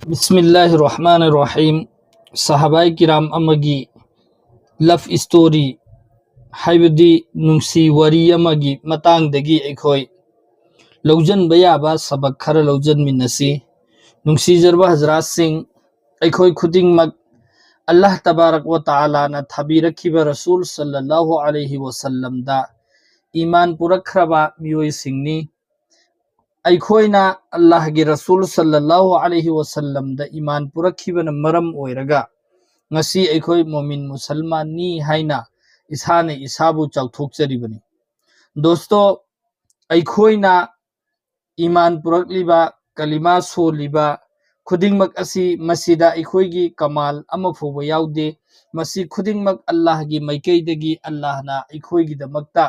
बिस्मिल्लाहिर्रहमानिर्रहीम सहाबाई किराम अमगी love story हाइबदी नुंसी worry अमगी मतंगदगी अखोई लौजनबा याबा सबक खरा लौजनमिनसी नुंसीजरबा हजरात सिंह अखोई खुदिंगमक अल्लाह तबारक व तआला ना थाबीरखिबा रसूल सल्लल्लाहु अलैहि वसल्लम दा ईमान पुरखरबा मियोय सिंगनी अखोइना अल्लाह के रसूल सल्लल्लाहु अलैहि वसल्लम दा ईमान पुरखिबना मरम ओइरगा ngasi अखोई मोमिन मुसलमान नी हाइना इसाने इसाबु चाउथोकजरिबनी दोस्तों अखोइना ईमान पुरखलिबा कलिमा सोलिबा खुदिंगमक असि मसिदा अखोइगी कमाल अमफोबा याउदे मसि खुदिंगमक अल्लाह की माइकैदगी अल्लाह ना अखोइगी दमक्ता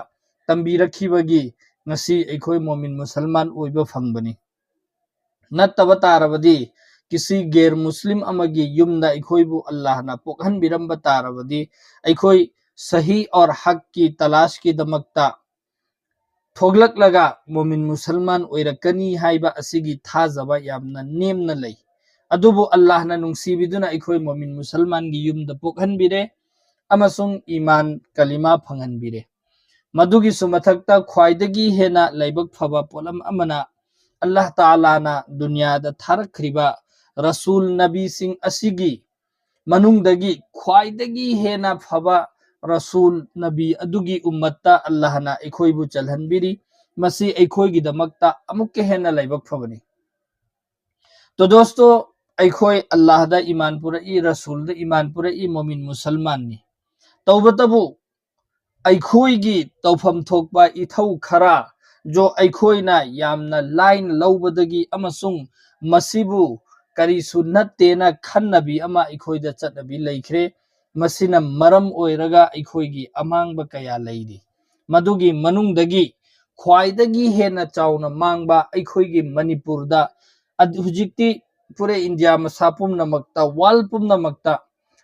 तंबीरखिबगी ngasi अखोइ मोमिन मुसलमान ओइबा फंगबनी नत्तबा तारबदी किसी गैर मुस्लिम अमगी युमदा अखोइबु अल्लाह ना पोखन बिरंबा तारबदी अखोइ सही और हक की तलाश की दमक्ता थोगलकलगा मोमिन मुसलमान ओइरकनी हाइबा असिगी थाजबा यामना नेमना लई अदुबु अल्लाह ना नुंसीबिदुना अखोइ मोमिन मुसलमान गी युमदा पोखन बिरे अमसुंग ईमान कलिमा फंगन बिरे मधुगी सुमथक्ता ख्वाइदगी हेना लाइबक फबा पोलम अमना अल्लाह ताला ना दुनिया दा थारखरिबा रसूल नबी सिंह असिगी मनुंगदगी ख्वाइदगी हेना फबा रसूल नबी अदुगी उम्मत्ता अल्लाह ना अखोइबु चलहनबिरी मसी अखोइगी दमक्ता अमुक्के हेना लाइबक फबनी तो दोस्तों अखोइ अल्लाह दा ईमान पुरई रसूल दा ईमान पुरई मोमिन मुसलमान नि तौबतबु अखोइगी तौफम थोकबा इथौ खरा जो अखोइना यामना लाइन लौबदगी अमसुंग मसिबु करिसु नत्तेना खन्नबी अमा अखोइदा चटनबी लैख्रे मसिना मरम ओइरगा अखोइगी अमांगबा कया लैरी मदुगी मनुंगदगी ख्वाइदगी हेना चाउना मांगबा अखोइगी मणिपुरदा हुजिक्ति पुरे इंडिया मसापुम नमक्ता वाल पुम नमक्ता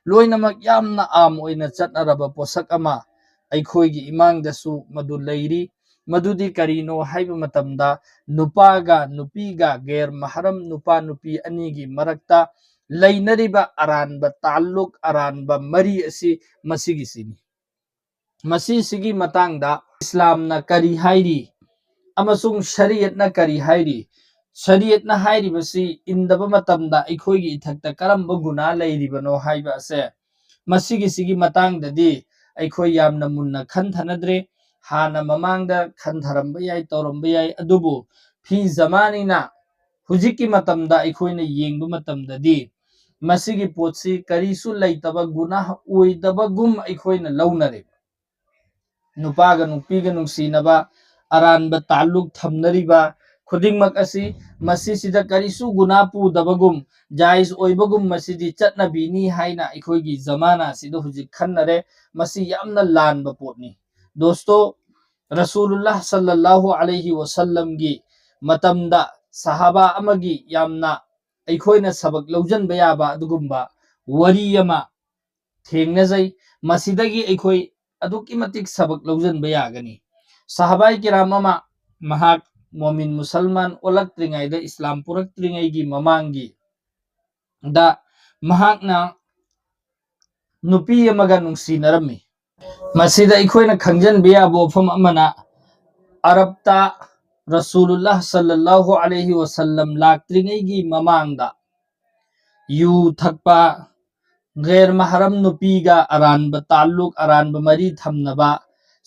लोइनमक यामना आम ओइना चटनरबा पोसक अमा अखोइगी इमांगदसु मदु लैरी मदुदी करीनो हाइबा मतमदा नुपागा नुपीगा गैर महरम नुपा नुपी अनीगी मरक्ता लैनरिबा अरानबा ताल्लुक अरानबा मरी असि मसिगिसिनी मसिसिगी मतंगदा इस्लाम ना करी हाइरी अमसुंग शरीयत ना करी हाइरी शरीयत ना हाइरी बसी इंदबा मतमदा अखोइगी इथक्ता करम्बा गुना लैरिबनो हाइबा असे मसिगिसिगी मतंगददी अखोइ यामना मुन्ना खनथनद्रे हाना ममांगदा खनथरंबा याय तौरंबा याय अदुबु फी जमानिना हुजिकी मतमदा अखोइना येंगबा मतमददी मसिगी पोटसी करीसु लैतबा गुनाह ओइदबगुम अखोइना लौनरे नुपागा नुपीगा नुंसीनबा अरानबा ताल्लुक थमनरिबा खुदिंगमक असि मसिसिदा करीसु गुना पुदबगुम जायज ओइबगुम मसिदी चटनबीनी हाइना अखोइगी जमाना सिदा हुजिक खन्नरे मसि यामना लानबा पोटनी दोस्तों रसूलुल्लाह सल्लल्लाहु अलैहि वसल्लम की मतमदा सहाबा अमगी यामना अखोइना सबक लौजनबा याबा अदुगुम्बा वरी अमा थेंगनजै मसिदगी अखोइ अदुकी मतिक सबक लौजनबा यागनी सहाबाई किराम अमा महाक मोमिन मुसलमान ओलक्त्रिंगाइदा इस्लाम पुरक्त्रिंगाइगी ममांगी दा महाकना नुपी अमगा नुंसीनरमी मसीदा अखोइना खंजनबा याबा वफम अमना अरबता रसूलुल्लाह सल्लल्लाहु अलैहि वसल्लम लाक्त्रिंगाइगी ममांगदा यू थकपा गैर महरम नुपीगा अरानबा ताल्लुक अरानबा मरी थमनबा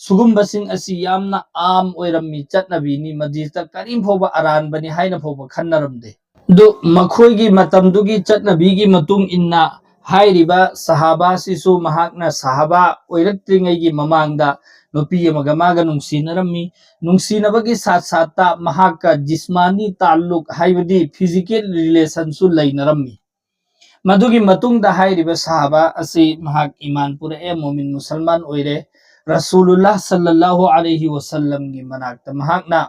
सुगुम्बसिंग असि यामना आम ओइरम्मी चटनबीनी मजीदा करीम फोबा अरानबनी हाइना फोबा खन्नरमदे दु मखोइगी मतमदुगी चटनबीगी मतुंग इन्ना हाइरिबा सहाबा सिसु महाकना सहाबा ओइरक्त्रिंगाइगी ममांगदा नुपी अमगा मागा नुंसीनरम्मी नुंसीनबगी साथ साथता महाका जिस्मानी ताल्लुक हाइबदी फिजिकल रिलेशन सु लैनरम्मी मधुगी मतुंगदा हाइरिबा सहाबा असि महाक ईमान पुरए मोमिन मुसलमान ओइरे रसूलुल्लाह सल्लल्लाहु अलैहि वसल्लम की मनाक्ता महाकना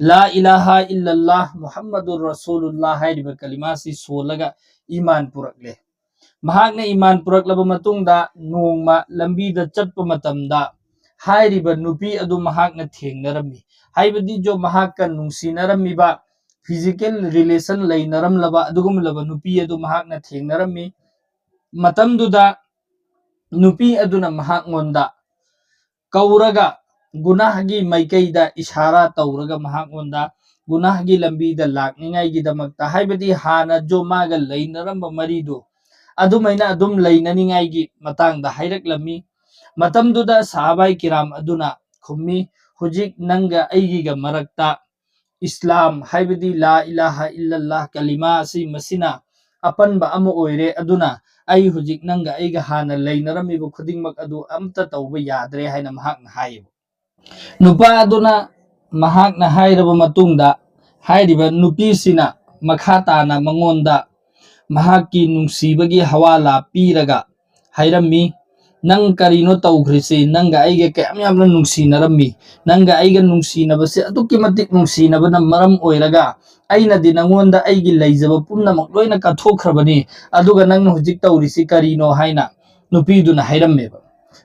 ला इलाहा इल्लल्लाह मुहम्मदुर रसूलुल्लाह हाइरिबा कलिमा सि सोलगा ईमान पुरकले महाकना ईमान पुरकलबा मतुंगदा नोंगमा लंबीदा चटपा मतमदा हाइरिबा नुपी अदु महाकना थेंगनरम्मी हाइबदी जो महाकका नुंसीनरम्मीबा physical relation leinaramlaba adugumlaba nupi adu mahakna thengnarammi matamduda nupi aduna mahakonda kauraga gunahgi maikeida ishara tauraga mahakonda gunahgi lambida lakningai gidamakta haibadi hana jo maga leinaramba maridu adumaina adum leinaningai gi matangda hairaklammi matamduda sahabai kiram aduna khummi hujik nanga aigiga marakta Islam haibadi la ilaha illallah kalima asi masina apanba ama oire aduna ai hujik nanga aiga hana leinaramibu khudingmak adu amta tauba yadre haina mahakna hayibu nupa aduna mahakna hairaba matungda hairiba nupisina makha tana mangonda mahakki nungsibagi hawala piraga hairammi nang karino taukhrise nanga aiga kayam yamna nungsinarami nanga aiga nungsinabase adukki matik nungsinabana maram oiraga aina di nangonda aigi leijaba pumnamak loina kathokhrabani aduga nang hujik taurisi karino haina nupiduna hairammeba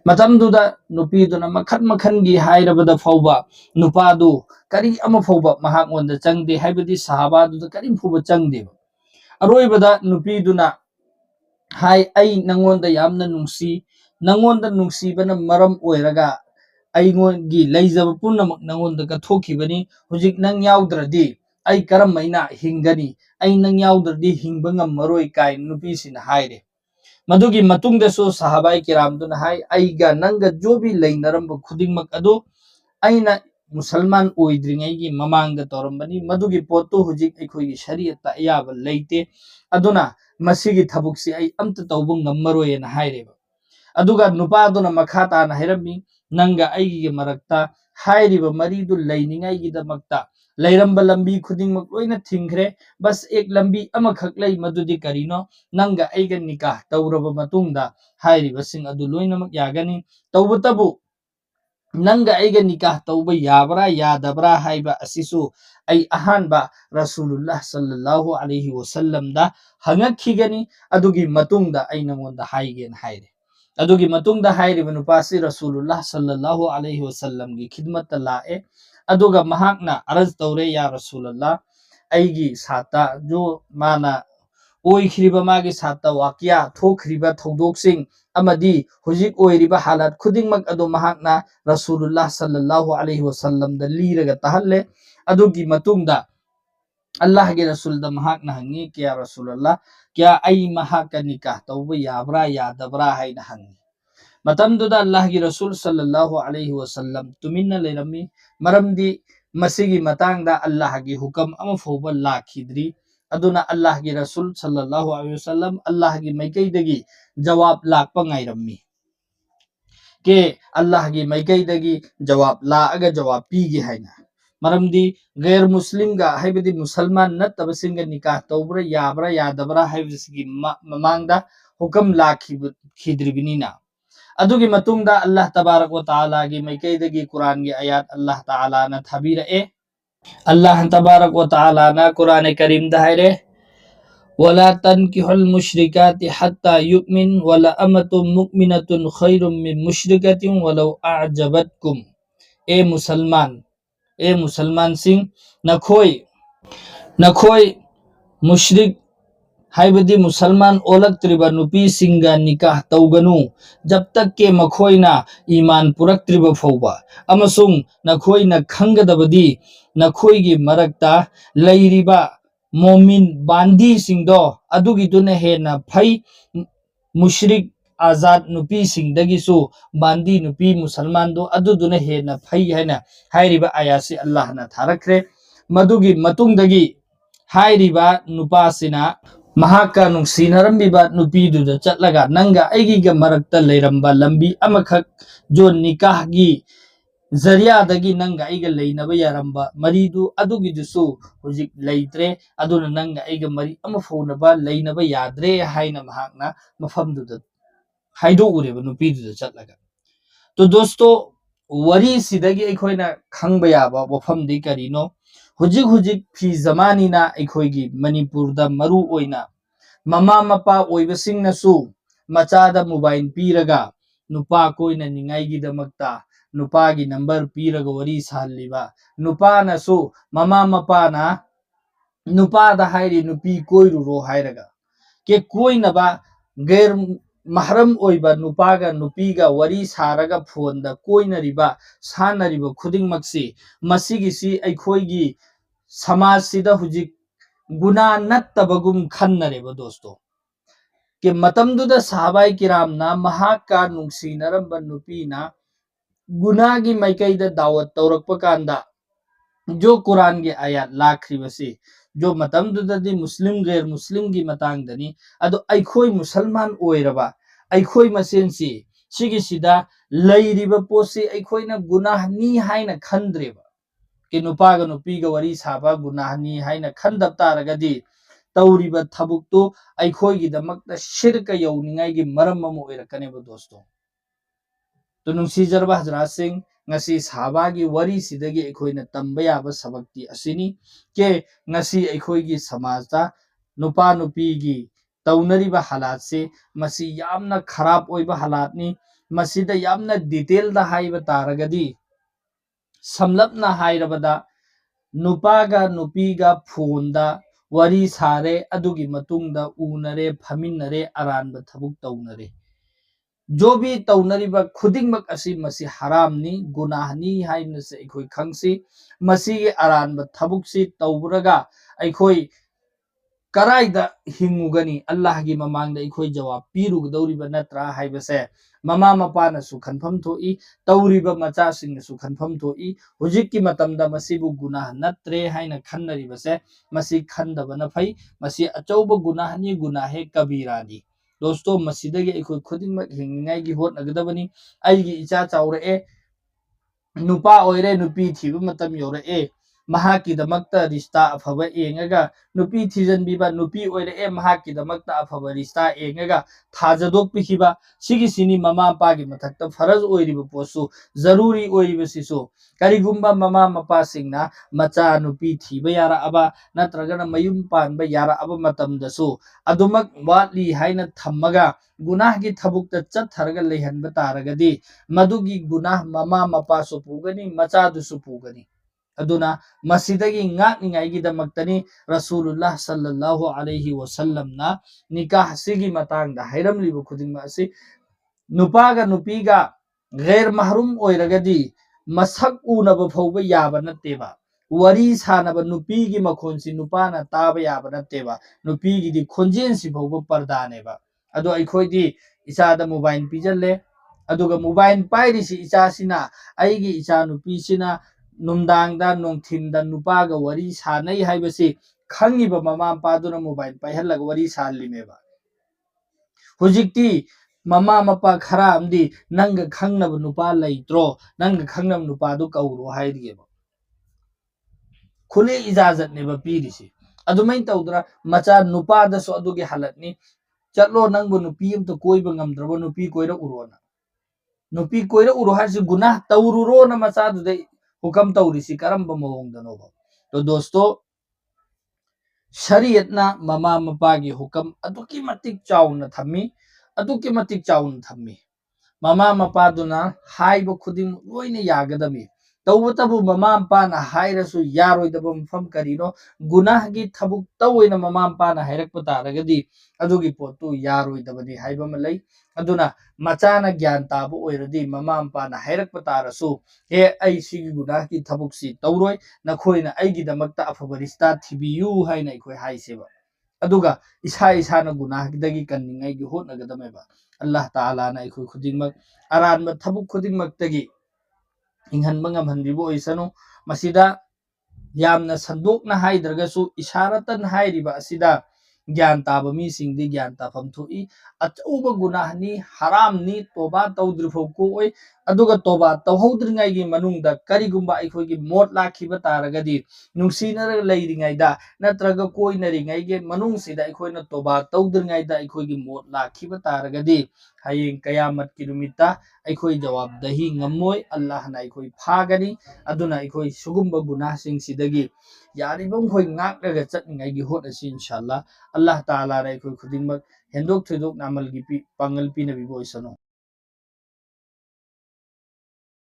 matamduda nupiduna makhan makhangi hairabada fauba nupadu kari ama fauba mahakonda changde haibadi sahabaduda karim fuba changdeba aroibada nupiduna hai ai nangonda yamna nungsi nangonda nungsibana maram oiraga aingongi leijaba punamak nangonda kathokibani hujik nang yaudradi ai karamaina hingani ai nang yaudradhi hingba ngammaroi kai nupisina haire madugi matungdasu sahabai kiramduna hai aiga nanga jobi leinaramba khudingmak adu aina musalman oidringai mamangda torambani madugi potto hujik aikhoigi shariatta ayaba leite aduna masigi thabuksi ai amta tauba ngammaroi na haireba aduga nupa aduna makha tana hairami nanga aigi marakta hairiba maridu leiningai gidamakta leiramba lambi khudingmak loina thingkhre bas ek lambi amakhak lei madudi karino nanga aiga nikah tauraba matungda hairiba sing adu loinamak yagani taubatabu nanga aiga nikah tauba yabra yadabra haiba asisu ai ahanba rasulullah sallallahu alaihi wasallam da hangakhigani adugi matungda ai nangonda haigen haire adugi matungda hairiba nupasi rasulullah sallallahu alaihi wasallam gi khidmat lae aduga mahakna araj taure ya rasulullah aigi sata jo mana oikhriba magi sata wakya thokhriba thodoksin amadi hujik oiriba halat khudingmak adu mahakna rasulullah sallallahu alaihi wasallam da liraga tahalle adugi matungda Allah ge rasul da mahakna hangi kya rasulullah kya ai mahaka nikah tauba yabra yadabra haina hangi matamduda Allah ge rasul sallallahu alaihi wasallam tuminna leirami maramdi masigi matangda Allah ge hukam ama foba lakhidri aduna Allah ge rasul sallallahu alaihi wasallam Allah ge maikaidagi jawab lakpa ngairammi ke Allah ge maikaidagi jawab laaga jawab pigi haina maramdi gair muslim ga haibadi musalman nattabasinga nikah taubra yadabra haibasigi mamangda hukam lakhidribinina adugi matungda Allah tabarak wa taala gi maikaidagi Quran gi ayat Allah taala na thabira Allah tabarak wa taala na Quran Karim da haire wala tankihul musyrikati hatta yu'min wala amatun mu'minatun khairum min musyrikatin walau a'jabatkum e musalman sing nakhoi mushrik haibadi musalman olaktriba nupi singa nikah tauganu jab tak ke makhoina iman puraktriba fauba amasung nakhoina khangadabadi nakhoigi marakta leiriba momin bandi singdo adugi duna hena phai mushrik azad nupi singdagisu bandi nupi musalman do aduduna hena phai haina hairiba ayasi Allah na tharakre madugi matungdagi hairiba nupasina mahaka nungsinaramiba nupiduda chatlaga nanga aigiga marakta leiramba lambi amakhak jon nikahgi zariyadagi nanga aiga leinaba yaramba maridu adugidusu hujik leitre aduna nanga aiga mari ama faunaba leinaba yadre haina mahakna mafamduda haido ureba nupiduda chatlaga to dosto wari sidagi aikhoina khangba yaba wafamdi karino hujik fi zamani na aikhoigi manipurda maru oina mama mapa oibasingnasu machada mobile piraga nupa koina ningaigi damakta nupagi number piraga wari sahaliba nupa nasu mama mapa na नुपादा हाइरी नुपी कोइरुरो हाइरगा के कोइनबा गैर महरम ओइबा नुपागा नुपीगा worry सारगा फोनदा कोइनरिबा सानरिबा खुदिंगमक्सी मसिगिसी अखोइगी समाज सिदा हुजिक गुना नत्तबगुम खन्नरेबा दोस्तों के मतमदुदा साहबाई किरामना महाका नुंसीनरंबा नुपीना गुनागी माइकैदा दावत तौरकपा कांदा जो कुरान के आयत लाखरिबसे जो मतमदुददी मुस्लिम गैर मुस्लिम की मतंगदनी अदो अखोई मुसलमान ओइरबा अखोई मसेनसी सिगिसिदा लैरिबा पोसे अखोइना गुनाहनी हाइना खंद्रेबा के नुपागा नुपीगा वरी साबा गुनाहनी हाइना खंदब तारगदी तौरिबा थबुक्तो अखोइगिदमक्ता शिरक यौनिंगाइगी मरम अमा ओइरकनेबा दोस्तों तो नुंसीजरबा हजरात Singh ngasi sahabagi wari sidagi akhoi tamba yaba sabakti asini ke ngasi akhoi gi samajda nupa nupi gi taunariba halat se masi yamna kharab oiba halat ni masida yamna detail da haiba taragadi samlapna hairabada nupa ga nupi ga phone da wari sare adugi matungda unare phaminare aranba thabuk taunare जो भी तौनरिबा खुदिंगमक असि मसी हरामनी गुनाहनी हाइनसे अखोई खंगसी मसी के अरानबा थबुकसी तौबरगा अखोई कराइदा हिंगुगनी अल्लाह की ममांगदा अखोई जवाब पीरुगदौरिबा नत्रा हाइबसे mama मपानसु खनफम थोई तौरिबा मचासिंगसु खनफम थोई हुजिक की मतमदा मसीबु गुनाह नत्रे हाइना खन्नरिबसे मसी खंदबना फै मसी अचौब गुनाहनी गुनाहे कबीरानी दोस्तों मसीदगी अखोई खुदिंगमक हिंगिंगाइगी होटनगदबनी आइगी इचा चाउरए नुपा ओइरे नुपी थीबा मतम योरए महाकिदमक्ता रिश्ता अफबा एंगगा नुपी थीजनबीबा नुपी ओइरे महाकिदमक्ता अफबा रिश्ता एंगगा थाजदोकपिखिबा सिगिसिनी ममा पागी मथक्ता फरज ओइरिबा पोसु जरूरी ओइरिबसिसु करिगुम्बा ममा मपा सिंगना मचा नुपी थीबा यारा अबा नत्रगना मयुम पानबा यारा अबा मतमदसु अदुमक वाटली हाइना थम्मगा गुनाह की थबुकता चथरगा लेहनबा तारगदी मदुगी गुनाह mama मपासु पुगनी मचादुसु पुगनी अदुना मसीदगी ngaakningaigidamaktani rasulullah sallallahu alaihi wasallam na nikah sigi matangda hairamlibu khudingma asi nupaga nupiga ghair mahrum oiragadi masak unaba phauba yaba natteba wari sanaba nupigi makhonsi nupana taba yaba natteba nupigi di khonjensi phauba pardaneba ado aikhoidi isada mobile pijalle aduga mobile pairisi isasina aigi isa nupisina नुमदांगदा नोंथिंदा नुपागा वरी सानै हाइबसे खंगिबा ममा पादुना mobile पाइहल्लगा वरी सालिमेबा हुजिक्ति ममा मपा खरा अमदी नंग खंगनब नुपा लैत्रो नंग खंगनब नुपादु कौरो हाइदिगेबा खुले इजाजत नेबा पीरिसि अदुमै तौदरा मचा नुपादसो अदुगे हालतनी चलो नंगबु नुपी अमतो कोइबा ngamद्रबो नुपी कोइरा उरोना नुपी कोइरा उरो हाइसु गुनाह तौरुरो न मचा दुदै हुकम तौरिसी करंबा मओंगदनोबा तो दोस्तों शरीयतना ममा मपागी हुकम अदुकी मतिक चाउना थम्मी अदुकी मतिक चाउना थम्मी ममा मपादुना हाइबो खुदिंग लोइना यागदमी तौबतबु ममा मपाना हाइरसु यारोइदबा मफम करिनो गुनाह की थबुक तौइना ममा मपाना हाइरकपा तारगदी अदुगी पोतु यारोइदबनी हाइबमा लै अदुना मचाना ज्ञान ताबु ओइरदी ममा मपाना हाइरकपा तारसु हे ऐ सिगी गुनाह की थबुकसी तौरोय नखोइना ऐगिदमक्ता अफबा रिश्ता थिबियु हाइना अखोइ हाइसेबा अदुगा इसा इसाना गुनाहदगी कन्निंगाइगी होटनगदमेबा अल्लाह ताला ना अखोइ खुदिंगमक अरानबा थबुक खुदिंगमक्तगी इंहनबा ngamhanribo oisanu masida yamna sandokna haidragasu isharatan hairiba asida ज्ञान ताब मी सिंगदी ज्ञान ताफम थोई अचौब गुनाहनी हरामनी तोबा तौद्रिफो कोई अदुगा तोबा तौहौद्रिंगाइगी मनुंगदा करिगुंबा अखोइगी मोट लाखिबा तारगदी नुंसीनर लैरिंगाइदा नत्रगा कोइनरिंगाइगे मनुंगसिदा अखोइना तोबा तौद्रिंगाइदा अखोइगी मोट लाखिबा तारगदी हयेंग कयामत की नुमित्ता अखोइ जवाबदही ngамmoy अल्लाह ना अखोइ फागनी अदुना अखोइ सुगुंबा गुनाहसिंग सिदगी यारिबम खोइ ngaknaga चटनिंगाइगी होटअसि इंशाअल्लाह अल्लाह ताला रा अखोइ खुदिंगमक हेंदोक थोइदोक नामल की पांगल पीनबिबो ओइसनो।